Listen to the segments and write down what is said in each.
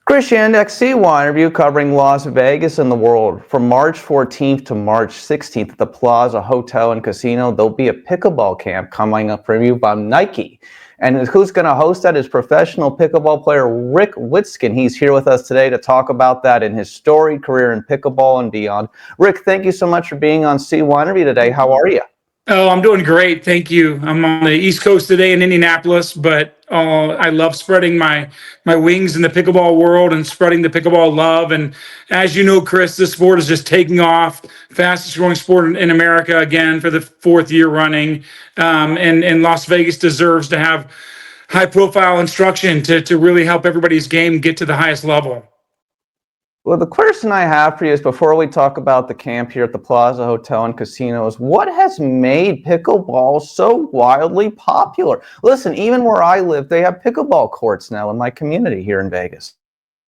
Chris Yandeck, C1 interview covering Las Vegas and the world. From March 14th to March 16th at the Plaza Hotel and Casino, there'll be a pickleball camp coming up for you by Nike. And who's going to host that is professional pickleball player Rick Witsken. He's here with us today to talk about that and his storied career in pickleball and beyond. Rick, thank you so much for being on C1 interview today. How are you? Oh, I'm doing great. Thank you. I'm on the East Coast today in Indianapolis, but I love spreading my wings in the pickleball world and spreading the pickleball love. And as you know, Chris, this sport is just taking off. Fastest growing sport in America again for the fourth year running. And Las Vegas deserves to have high profile instruction to really help everybody's game get to the highest level. Well, the question I have for you is, before we talk about the camp here at the Plaza Hotel and Casino, is what has made pickleball so wildly popular? Listen, even where I live, they have pickleball courts now in my community here in Vegas.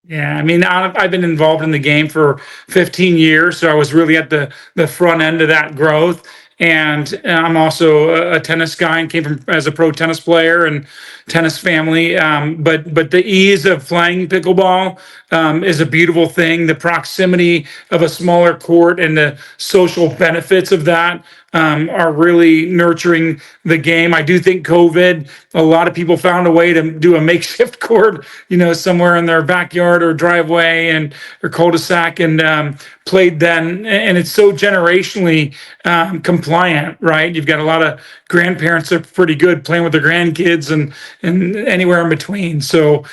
Yeah, I mean, I've been involved in the game for 15 years, so I was really at the front end of that growth. And I'm also a tennis guy and came from as a pro tennis player and tennis family. But the ease of playing pickleball is a beautiful thing. The proximity of a smaller court and the social benefits of that are really nurturing the game. I do think COVID, a lot of people found a way to do a makeshift court, somewhere in their backyard or driveway or cul-de-sac, and played then. And it's so generationally compliant, right? You've got a lot of grandparents that are pretty good playing with their grandkids and anywhere in between. So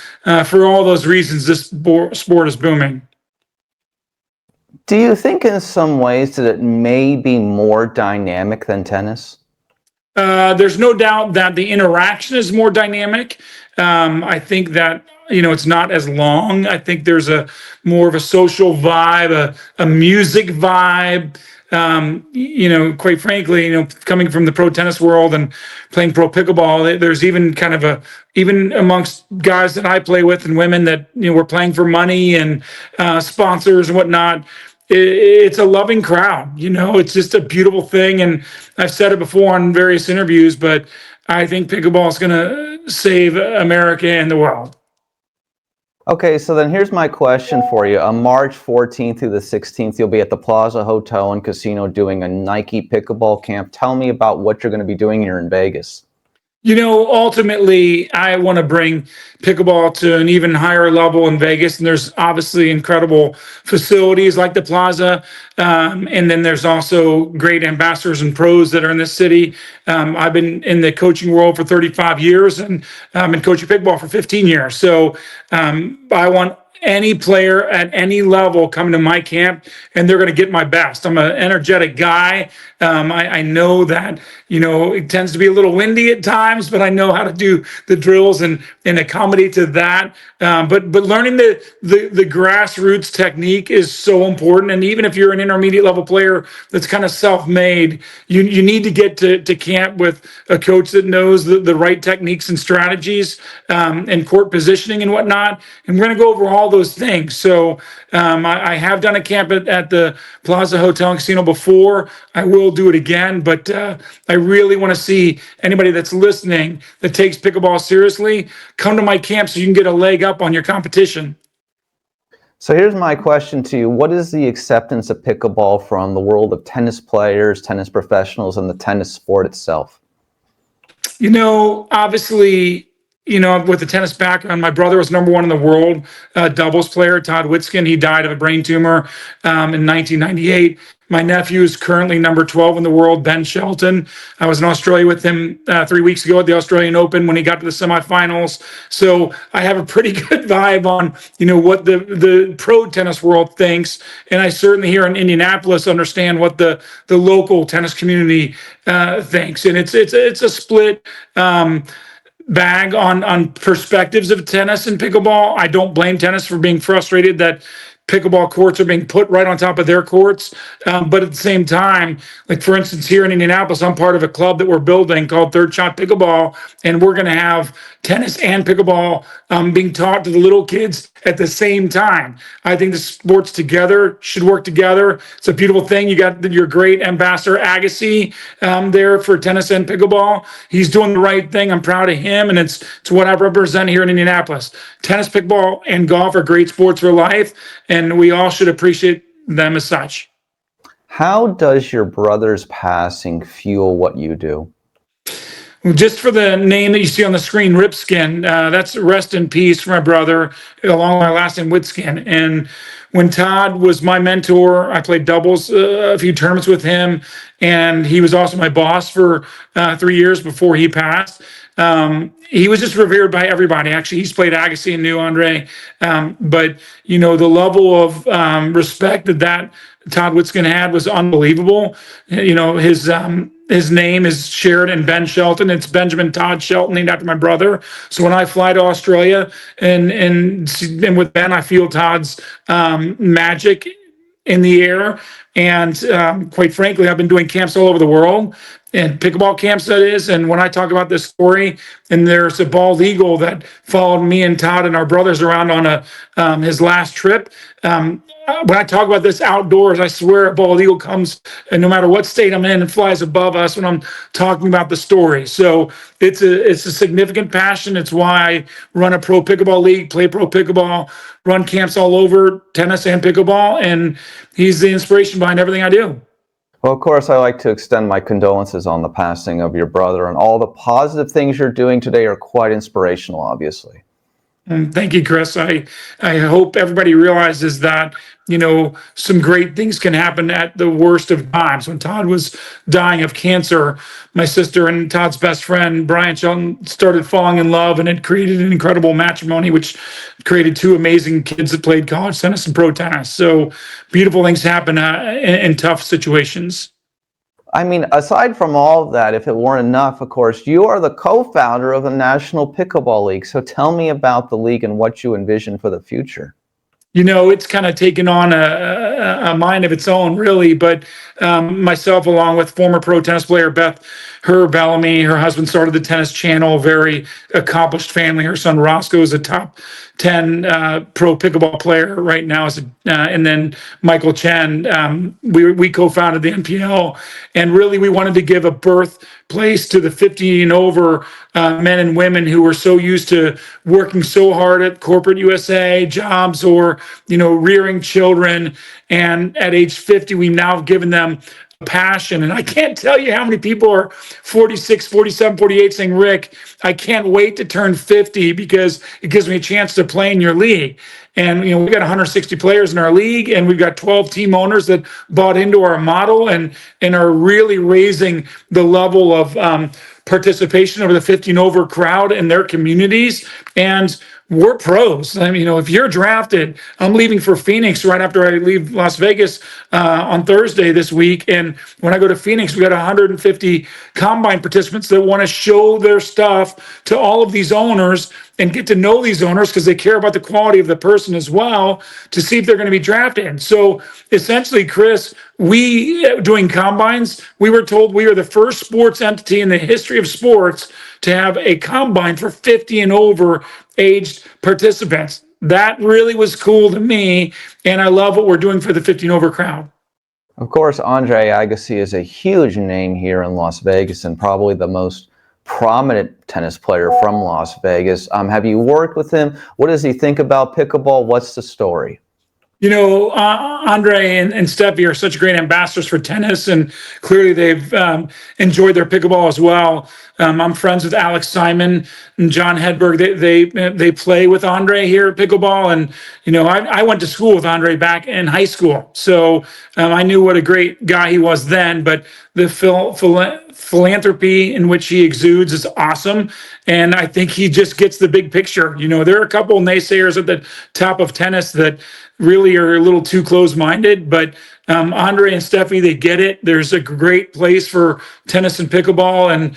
for all those reasons, this sport is booming. Do you think in some ways that it may be more dynamic than tennis? There's no doubt that the interaction is more dynamic. I think that, it's not as long. I think there's more of a social vibe, a music vibe. Quite frankly, coming from the pro tennis world and playing pro pickleball, there's even kind of even amongst guys that I play with and women that, we're playing for money and sponsors and whatnot. It's a loving crowd. It's just a beautiful thing. And I've said it before on various interviews, but I think pickleball is going to save America and the world. Okay, so then here's my question for you. On March 14th through the 16th, you'll be at the Plaza Hotel and Casino doing a Nike pickleball camp. Tell me about what you're going to be doing here in Vegas. Ultimately, I want to bring pickleball to an even higher level in Vegas. And there's obviously incredible facilities like the Plaza. And then there's also great ambassadors and pros that are in this city. I've been in the coaching world for 35 years and I've been coaching pickleball for 15 years. So I want any player at any level coming to my camp, and they're going to get my best. I'm an energetic guy. I know that, it tends to be a little windy at times, but I know how to do the drills and accommodate to that. But learning the grassroots technique is so important. And even if you're an intermediate level player that's kind of self-made, you need to get to camp with a coach that knows the right techniques and strategies and court positioning and whatnot. And we're going to go over all those things. So I have done a camp at the Plaza Hotel and Casino before. I will do it again, but I really want to see anybody that's listening that takes pickleball seriously come to my camp so you can get a leg up on your competition. So here's my question to you. What is the acceptance of pickleball from the world of tennis players, tennis professionals, and the tennis sport itself? Obviously, with the tennis background, my brother was number one in the world doubles player, Todd Witsken. He died of a brain tumor in 1998. My nephew is currently number 12 in the world, Ben Shelton. I was in Australia with him 3 weeks ago at the Australian Open when he got to the semifinals. So I have a pretty good vibe on, what the pro tennis world thinks. And I certainly here in Indianapolis understand what the local tennis community thinks. And it's a split bag on perspectives of tennis and pickleball. I don't blame tennis for being frustrated that pickleball courts are being put right on top of their courts. But at the same time, like for instance, here in Indianapolis, I'm part of a club that we're building called Third Shot Pickleball. And we're going to have tennis and pickleball being taught to the little kids at the same time. I think the sports together should work together. It's a beautiful thing. You got your great ambassador Agassi there for tennis and pickleball. He's doing the right thing. I'm proud of him, and it's what I represent here in Indianapolis. Tennis, pickleball, and golf are great sports for life, and we all should appreciate them as such. How does your brother's passing fuel what you do? Just for the name that you see on the screen, Ripskin, that's rest in peace for my brother, along with my last name, Witsken. And when Todd was my mentor, I played doubles a few tournaments with him, and he was also my boss for 3 years before he passed. He was just revered by everybody. Actually, he's played Agassi and knew Andre. But, you know, the level of respect that Todd Witsken had was unbelievable. You know, his name is shared in Ben Shelton. It's Benjamin Todd Shelton, named after my brother. So when I fly to Australia and with Ben, I feel Todd's magic in the air. And quite frankly, I've been doing camps all over the world, and pickleball camps, that is. And when I talk about this story, and there's a bald eagle that followed me and Todd and our brothers around on his last trip. When I talk about this outdoors, I swear a bald eagle comes, and no matter what state I'm in, and flies above us when I'm talking about the story. So it's a significant passion. It's why I run a pro pickleball league, play pro pickleball, run camps all over tennis and pickleball, and he's the inspiration behind everything I do. Well, of course, I like to extend my condolences on the passing of your brother, and all the positive things you're doing today are quite inspirational, obviously. Thank you, Chris. I hope everybody realizes that, you know, some great things can happen at the worst of times. When Todd was dying of cancer, my sister and Todd's best friend, Brian Shelton, started falling in love, and it created an incredible matrimony, which created 2 amazing kids that played college tennis and pro tennis. So beautiful things happen in tough situations. I mean, aside from all of that, if it weren't enough, of course, you are the co-founder of the National Pickleball League. So tell me about the league and what you envision for the future. You know, it's kind of taken on a mind of its own, really. But myself, along with former pro tennis player Beth Bellamy, her husband started the Tennis Channel, very accomplished family. Her son Roscoe is a top 10 pro pickleball player right now. And then Michael Chen, we co-founded the NPL. And really, we wanted to give a birthplace to the 50 and over men and women who were so used to working so hard at corporate USA jobs, or, you know, rearing children. And at age 50, we've now given them passion. And I can't tell you how many people are 46, 47, 48 saying, Rick, I can't wait to turn 50 because it gives me a chance to play in your league. And, you know, we've got 160 players in our league, and we've got 12 team owners that bought into our model and are really raising the level of participation of the 50 and over crowd in their communities. And we're pros. I mean, you know, if you're drafted, I'm leaving for Phoenix right after I leave Las Vegas on Thursday this week. And when I go to Phoenix, we got 150 combine participants that want to show their stuff to all of these owners and get to know these owners, because they care about the quality of the person as well, to see if they're going to be drafted. And so essentially, Chris, we doing combines, we were told we are the first sports entity in the history of sports to have a combine for 50 and over aged participants. That really was cool to me, and I love what we're doing for the 50 and over crowd. Of course, Andre Agassi is a huge name here in Las Vegas, and probably the most prominent tennis player from Las Vegas. Have you worked with him? What does he think about pickleball? What's the story? You know, Andre and Steffi are such great ambassadors for tennis, and clearly they've enjoyed their pickleball as well. I'm friends with Alex Simon and John Hedberg. They play with Andre here at pickleball, and you know, I went to school with Andre back in high school, so I knew what a great guy he was then. But the philanthropy in which he exudes is awesome, and I think he just gets the big picture. You know, there are a couple naysayers at the top of tennis that really are a little too close-minded, but Andre and Steffi, they get it. There's a great place for tennis and pickleball, and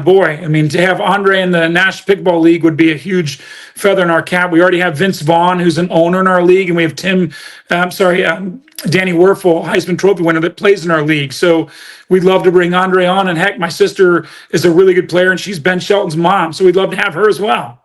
boy, I mean, to have Andre in the National Pickleball League would be a huge feather in our cap. We already have Vince Vaughn, who's an owner in our league, and we have Danny Werfel, Heisman Trophy winner, that plays in our league. So we'd love to bring Andre on, and heck, my sister is a really good player, and she's Ben Shelton's mom, so we'd love to have her as well.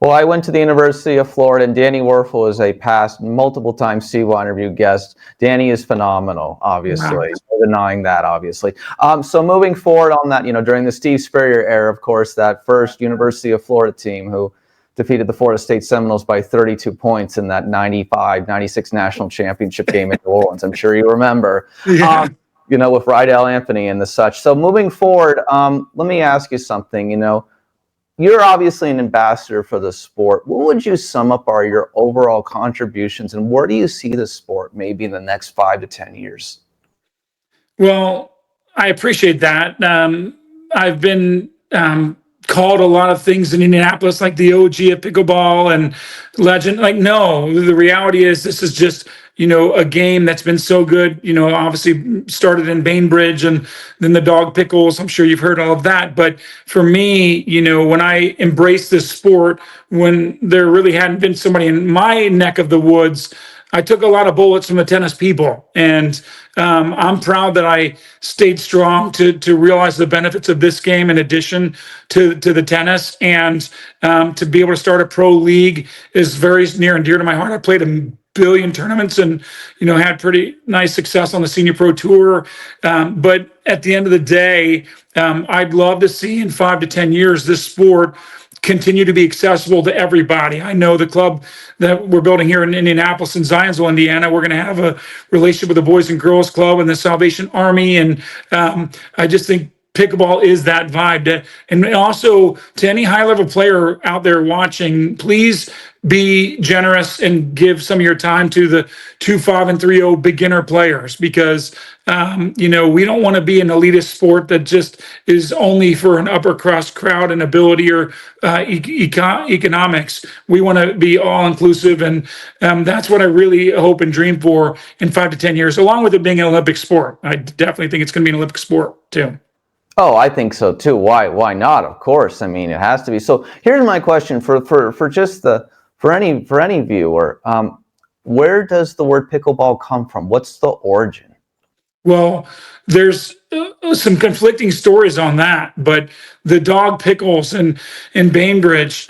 Well, I went to the University of Florida, and Danny Werfel is a past multiple time C1 interview guest. Danny is phenomenal, Wow. obviously. No denying that, obviously. So moving forward on that, during the Steve Spurrier era, of course, that first University of Florida team who defeated the Florida State Seminoles by 32 points in that 95-96 national championship game in New Orleans. I'm sure you remember. Yeah. With Rydell Anthony and the such. So moving forward, let me ask you something. You're obviously an ambassador for the sport. What would you sum up are your overall contributions, and where do you see the sport maybe in the next 5 to 10 years? Well, I appreciate that. I've been called a lot of things in Indianapolis, like the OG of pickleball and legend. Like, no, the reality is this is just, a game that's been so good. Obviously started in Bainbridge and then the dog pickles. I'm sure you've heard all of that. But for me, when I embraced this sport, when there really hadn't been somebody in my neck of the woods, I took a lot of bullets from the tennis people, and I'm proud that I stayed strong to realize the benefits of this game in addition to the tennis, and to be able to start a pro league is very near and dear to my heart. I played a billion tournaments and had pretty nice success on the senior pro tour, but at the end of the day, I'd love to see in 5 to 10 years this sport continue to be accessible to everybody. I know the club that we're building here in Indianapolis and Zionsville, Indiana, we're going to have a relationship with the Boys and Girls Club and the Salvation Army. And I just think pickleball is that vibe. And also to any high level player out there watching, please be generous and give some of your time to the 2, 5, and 3-0 beginner players, because we don't want to be an elitist sport that just is only for an upper crust crowd and ability or economics. We want to be all inclusive, and that's what I really hope and dream for in 5 to 10 years, along with it being an Olympic sport. I definitely think it's going to be an Olympic sport too. Oh, I think so too. Why not? Of course. I mean, it has to be. So here's my question for any viewer. Where does the word pickleball come from? What's the origin? Well, there's some conflicting stories on that, but the dog pickles in Bainbridge,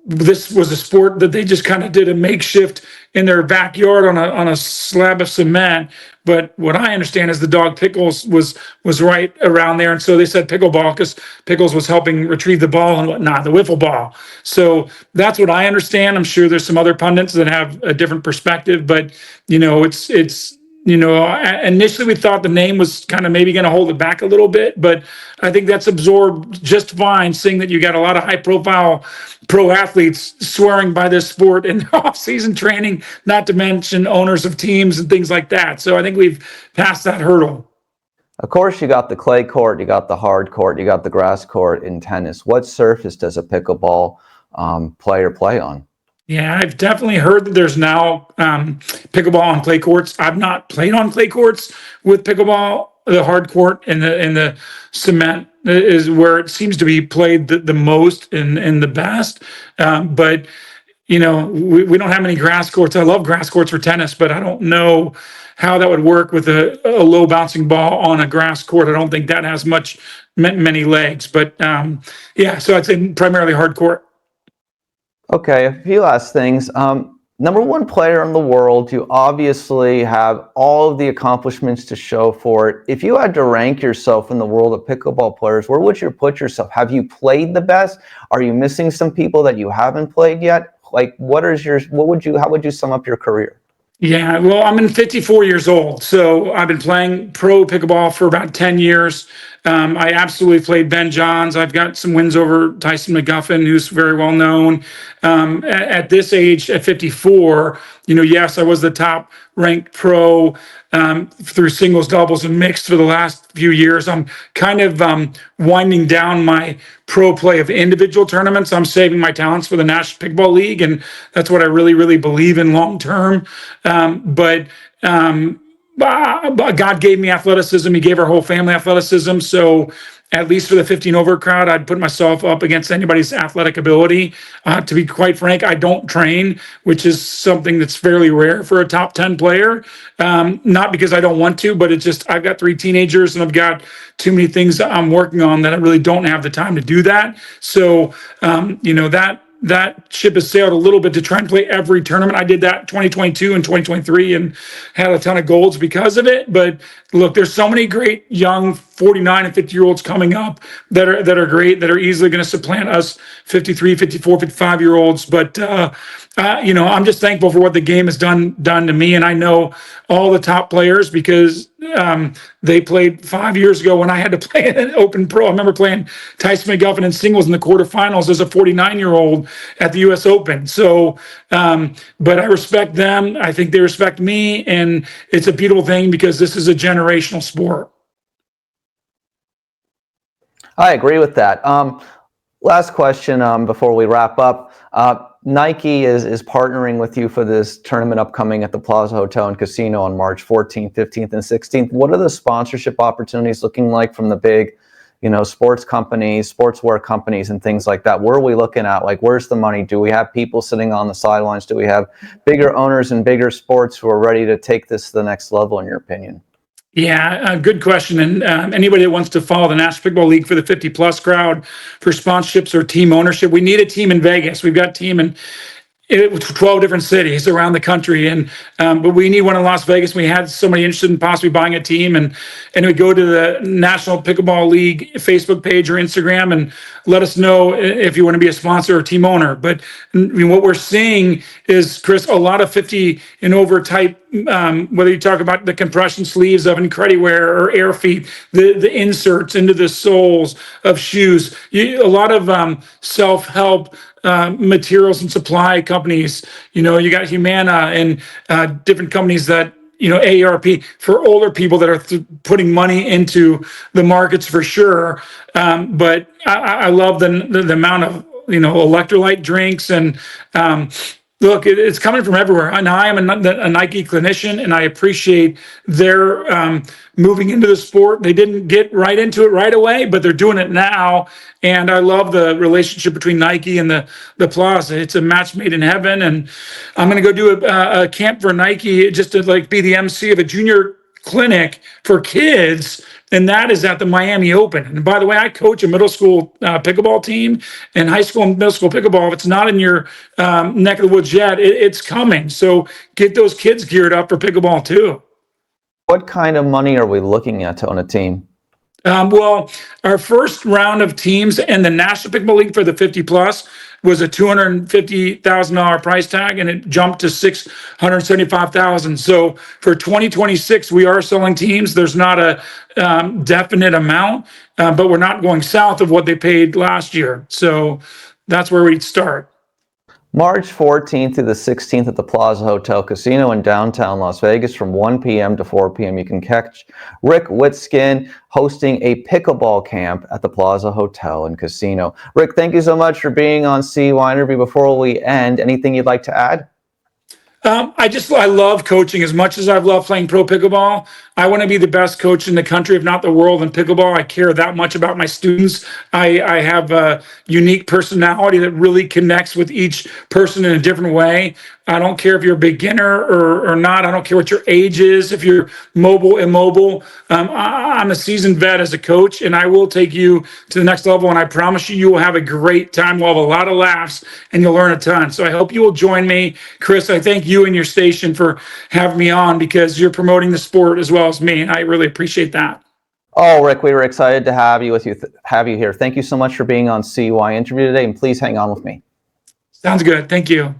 this was a sport that they just kind of did a makeshift in their backyard on a slab of cement. But what I understand is the dog pickles was right around there, and so they said pickleball because pickles was helping retrieve the ball and whatnot, the wiffle ball. So that's what I understand. I'm sure there's some other pundits that have a different perspective, but it's initially we thought the name was kind of maybe going to hold it back a little bit, but I think that's absorbed just fine, seeing that you got a lot of high profile pro athletes swearing by this sport in their off-season training, not to mention owners of teams and things like that. So I think we've passed that hurdle. Of course, you got the clay court, you got the hard court, you got the grass court in tennis. What surface does a pickleball player play on? Yeah, I've definitely heard that there's now pickleball on clay courts. I've not played on clay courts with pickleball. The hard court and the cement is where it seems to be played the most and the best. But we don't have many grass courts. I love grass courts for tennis, but I don't know how that would work with a low bouncing ball on a grass court. I don't think that has many legs. But so I'd say primarily hard court. Okay, a few last things. Number one player in the world, you obviously have all of the accomplishments to show for it. If you had to rank yourself in the world of pickleball players, where would you put yourself? Have you played the best? Are you missing some people that you haven't played yet? Like, how would you sum up your career? Yeah, well, I'm 54 years old, so I've been playing pro pickleball for about 10 years. I absolutely played Ben Johns. I've got some wins over Tyson McGuffin, who's very well known. At this age, at 54, yes, I was the top ranked pro through singles, doubles, and mixed for the last few years. I'm kind of winding down my pro play of individual tournaments. I'm saving my talents for the National Pickleball League, and that's what I really, really believe in long term. But God gave me athleticism. He gave our whole family athleticism. So at least for the 15 over crowd, I'd put myself up against anybody's athletic ability. To be quite frank, I don't train, which is something that's fairly rare for a top 10 player. Not because I don't want to, but it's just, I've got 3 teenagers and I've got too many things that I'm working on that I really don't have the time to do that. So, that ship has sailed a little bit to try and play every tournament. I did that 2022 and 2023 and had a ton of golds because of it. But look, there's so many great young 49 and 50-year-olds coming up that are great, that are easily going to supplant us 53, 54, 55-year-olds. But I'm just thankful for what the game has done to me. And I know all the top players because they played 5 years ago when I had to play an Open Pro. I remember playing Tyson McGuffin in singles in the quarterfinals as a 49-year-old at the U.S. Open. So, but I respect them. I think they respect me, and it's a beautiful thing because this is a generational sport. I agree with that. Last question before we wrap up. Nike is partnering with you for this tournament upcoming at the Plaza Hotel and Casino on March 14th, 15th, and 16th. What are the sponsorship opportunities looking like from the big, sports companies, sportswear companies, and things like that? Where are we looking at? Like, where's the money? Do we have people sitting on the sidelines? Do we have bigger owners in bigger sports who are ready to take this to the next level, in your opinion? Yeah, good question. And anybody that wants to follow the National Pickleball League for the 50-plus crowd for sponsorships or team ownership, we need a team in Vegas. We've got a team in 12 different cities around the country, and but we need one in Las Vegas. We had somebody interested in possibly buying a team, and we go to the National Pickleball League Facebook page or Instagram and let us know if you want to be a sponsor or team owner. But what we're seeing is, Chris, a lot of 50 and over type, whether you talk about the compression sleeves of Incrediwear or Air Feet, the inserts into the soles of shoes, a lot of self-help materials and supply companies. You got Humana and different companies that, AARP for older people that are putting money into the markets for sure. But I love the amount of, electrolyte drinks and, look, it's coming from everywhere. And I am a Nike clinician, and I appreciate their moving into the sport. They didn't get right into it right away, but they're doing it now. And I love the relationship between Nike and the Plaza. It's a match made in heaven. And I'm going to go do a camp for Nike just to be the MC of a junior clinic for kids, and that is at the Miami Open. And by the way, I coach a middle school pickleball team, and high school and middle school pickleball. If it's not in your neck of the woods yet, it's coming. So get those kids geared up for pickleball too. What kind of money are we looking at to own a team? Well, our first round of teams in the National Pickleball League for the 50-plus was a $250,000 price tag, and it jumped to $675,000. So for 2026, we are selling teams. There's not a definite amount, but we're not going south of what they paid last year. So that's where we'd start. March 14th through the 16th at the Plaza Hotel Casino in downtown Las Vegas from 1 p.m. to 4 p.m. You can catch Rick Witsken hosting a pickleball camp at the Plaza Hotel and Casino. Rick, thank you so much for being on CY Interview. Before we end, anything you'd like to add? I love coaching as much as I've loved playing pro pickleball. I want to be the best coach in the country, if not the world, in pickleball. I care that much about my students. I have a unique personality that really connects with each person in a different way. I don't care if you're a beginner or not. I don't care what your age is, if you're mobile, immobile. I'm a seasoned vet as a coach, and I will take you to the next level. And I promise you, you will have a great time. We'll have a lot of laughs, and you'll learn a ton. So I hope you will join me. Chris, I thank you and your station for having me on, because you're promoting the sport as well as me, and I really appreciate that. Oh, Rick, we were excited to have you here. Thank you so much for being on CY Interview today, and please hang on with me. Sounds good. Thank you.